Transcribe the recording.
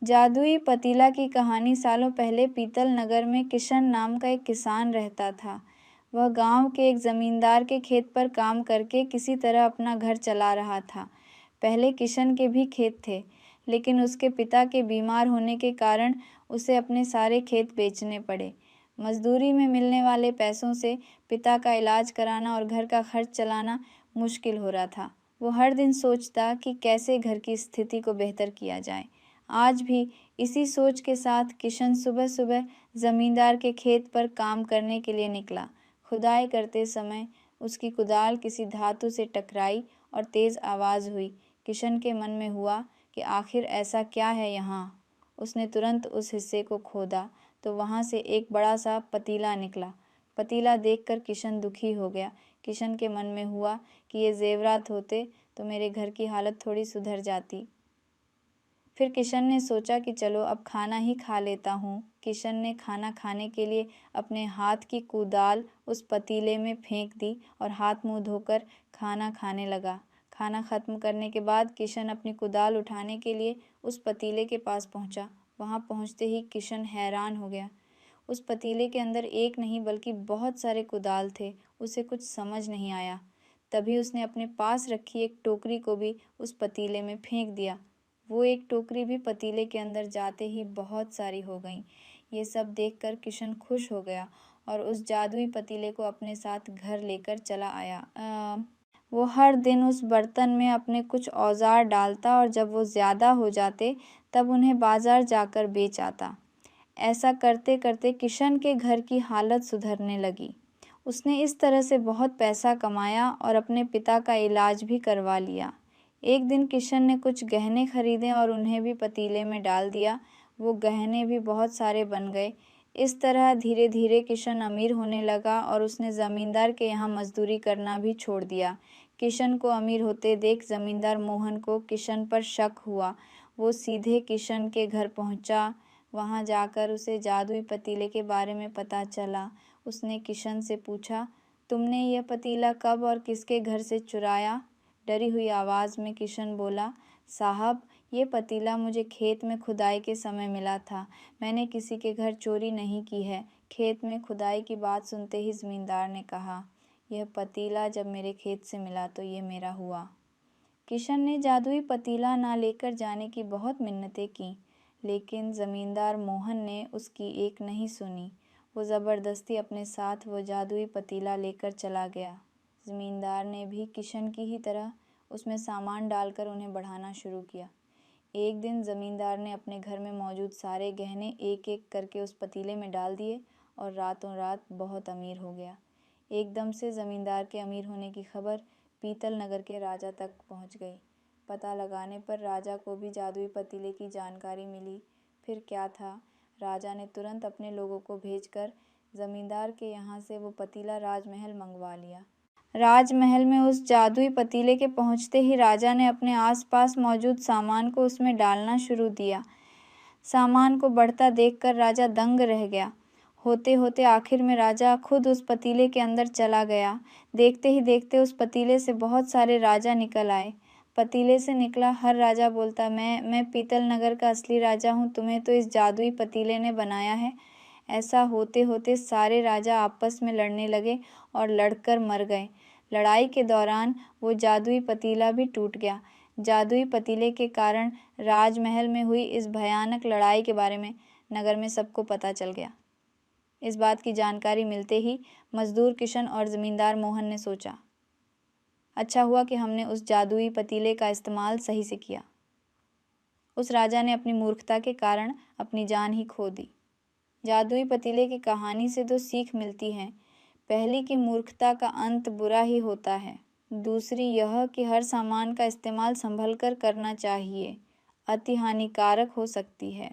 जादुई पतीला की कहानी सालों पहले पीतल नगर में किशन नाम का एक किसान रहता था। वह गांव के एक जमींदार के खेत पर काम करके किसी तरह अपना घर चला रहा था। पहले किशन के भी खेत थे, लेकिन उसके पिता के बीमार होने के कारण उसे अपने सारे खेत बेचने पड़े। मजदूरी में मिलने वाले पैसों से पिता का इलाज कराना और घर का खर्च चलाना मुश्किल हो रहा था। वो हर दिन सोचता कि कैसे घर की स्थिति को बेहतर किया जाए। आज भी इसी सोच के साथ किशन सुबह सुबह जमींदार के खेत पर काम करने के लिए निकला। खुदाई करते समय उसकी कुदाल किसी धातु से टकराई और तेज आवाज हुई। किशन के मन में हुआ कि आखिर ऐसा क्या है यहाँ। उसने तुरंत उस हिस्से को खोदा तो वहाँ से एक बड़ा सा पतीला निकला। पतीला देखकर किशन दुखी हो गया। किशन के मन में हुआ कि ये जेवरात होते तो मेरे घर की हालत थोड़ी सुधर जाती। फिर किशन ने सोचा कि चलो अब खाना ही खा लेता हूँ। किशन ने खाना खाने के लिए अपने हाथ की कुदाल उस पतीले में फेंक दी और हाथ मुंह धोकर खाना खाने लगा। खाना खत्म करने के बाद किशन अपनी कुदाल उठाने के लिए उस पतीले के पास पहुंचा। वहां पहुंचते ही किशन हैरान हो गया। उस पतीले के अंदर एक नहीं बल्कि बहुत सारे कुदाल थे। उसे कुछ समझ नहीं आया। तभी उसने अपने पास रखी एक टोकरी को भी उस पतीले में फेंक दिया। वो एक टोकरी भी पतीले के अंदर जाते ही बहुत सारी हो गई। ये सब देखकर किशन खुश हो गया और उस जादुई पतीले को अपने साथ घर लेकर चला आया। वो हर दिन उस बर्तन में अपने कुछ औजार डालता और जब वो ज़्यादा हो जाते तब उन्हें बाजार जाकर बेच आता। ऐसा करते करते किशन के घर की हालत सुधरने लगी। उसने इस तरह से बहुत पैसा कमाया और अपने पिता का इलाज भी करवा लिया। एक दिन किशन ने कुछ गहने खरीदे और उन्हें भी पतीले में डाल दिया। वो गहने भी बहुत सारे बन गए। इस तरह धीरे धीरे किशन अमीर होने लगा और उसने ज़मींदार के यहाँ मजदूरी करना भी छोड़ दिया। किशन को अमीर होते देख ज़मींदार मोहन को किशन पर शक हुआ। वो सीधे किशन के घर पहुँचा। वहाँ जाकर उसे जादुई पतीले के बारे में पता चला। उसने किशन से पूछा, तुमने यह पतीला कब और किसके घर से चुराया? डरी हुई आवाज़ में किशन बोला, साहब, ये पतीला मुझे खेत में खुदाई के समय मिला था। मैंने किसी के घर चोरी नहीं की है। खेत में खुदाई की बात सुनते ही ज़मींदार ने कहा, यह पतीला जब मेरे खेत से मिला तो ये मेरा हुआ। किशन ने जादुई पतीला ना लेकर जाने की बहुत मिन्नतें की, लेकिन ज़मींदार मोहन ने उसकी एक नहीं सुनी। वो ज़बरदस्ती अपने साथ वो जादुई पतीला लेकर चला गया। ज़मींदार ने भी किशन की ही तरह उसमें सामान डालकर उन्हें बढ़ाना शुरू किया। एक दिन ज़मींदार ने अपने घर में मौजूद सारे गहने एक एक करके उस पतीले में डाल दिए और रातों रात बहुत अमीर हो गया। एकदम से ज़मींदार के अमीर होने की खबर पीतल नगर के राजा तक पहुंच गई। पता लगाने पर राजा को भी जादुई पतीले की जानकारी मिली। फिर क्या था, राजा ने तुरंत अपने लोगों को भेजकर ज़मींदार के यहाँ से वो पतीला राजमहल मंगवा लिया। राजमहल में उस जादुई पतीले के पहुंचते ही राजा ने अपने आसपास मौजूद सामान को उसमें डालना शुरू दिया। सामान को बढ़ता देखकर राजा दंग रह गया। होते होते आखिर में राजा खुद उस पतीले के अंदर चला गया। देखते ही देखते उस पतीले से बहुत सारे राजा निकल आए। पतीले से निकला हर राजा बोलता, मैं पीतल नगर का असली राजा हूँ, तुम्हें तो इस जादुई पतीले ने बनाया है। ऐसा होते होते सारे राजा आपस में लड़ने लगे और लड़कर मर गए। लड़ाई के दौरान वो जादुई पतीला भी टूट गया। जादुई पतीले के कारण राजमहल में हुई इस भयानक लड़ाई के बारे में नगर में सबको पता चल गया। इस बात की जानकारी मिलते ही मजदूर किशन और ज़मींदार मोहन ने सोचा, अच्छा हुआ कि हमने उस जादुई पतीले का इस्तेमाल सही से किया। उस राजा ने अपनी मूर्खता के कारण अपनी जान ही खो दी। जादुई पतीले की कहानी से दो सीख मिलती हैं। पहली कि मूर्खता का अंत बुरा ही होता है। दूसरी यह कि हर सामान का इस्तेमाल संभल कर करना चाहिए, अति हानिकारक हो सकती है।